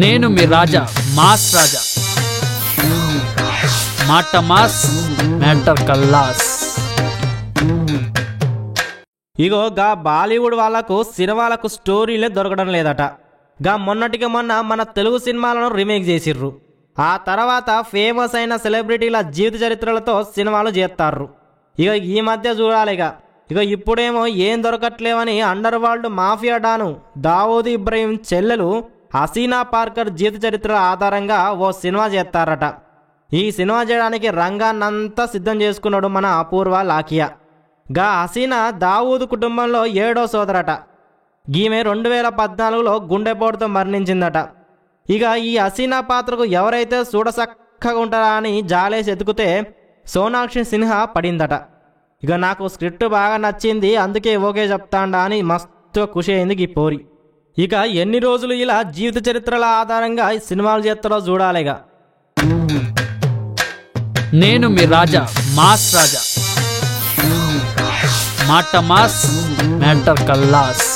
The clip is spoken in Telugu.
నేను మీ రాజా మాస్ రాజా మాట మాస్ మ్యాటర్ కల్లాస్. ఇగో గా బాలీవుడ్ వాళ్ళకు సినిమాలకు స్టోరీలే దొరకడం లేదట. గా మొన్నటికి మొన్న మన తెలుగు సినిమాలను రీమేక్ చేసిర్రు. ఆ తర్వాత ఫేమస్ అయిన సెలబ్రిటీల జీవిత చరిత్రలతో సినిమాలు చేస్తారు. ఇక ఈ మధ్య చూడాలిగా ఇక ఇప్పుడేమో ఏం దొరకట్లేవని అండర్ వరల్డ్ మాఫియా డాను దావూద్ ఇబ్రహీం చెల్లెలు హసీనా పార్కర్ జీవిత చరిత్రల ఆధారంగా ఓ సినిమా చేస్తారట. ఈ సినిమా చేయడానికి రంగాన్నంతా సిద్ధం చేసుకున్నాడు మన అపూర్వ లాకియా. గా హసీనా దావూద్ కుటుంబంలో 7వ సోదరట. ఈమె 2014లో గుండెపోటుతో మరణించిందట. ఇక ఈ హసీనా పాత్రకు ఎవరైతే చూడసక్కగా ఉంటారా అని జాలేసి ఎతుకుతే సోనాక్షి సిన్హా పడిందట. ఇక నాకు స్క్రిప్ట్ బాగా నచ్చింది, అందుకే ఓకే చెప్తాండా అని మస్తు ఖుషి అయింది ఈ పోరి. ఇక ఎన్ని రోజులు ఇలా జీవిత చరిత్రల ఆధారంగా ఈ సినిమాలు చేస్తాడో చూడాలిగా. నేను మీ రాజా మాస్ రాజా మాట మాస్ మ్యాటర్ కల్లాస్.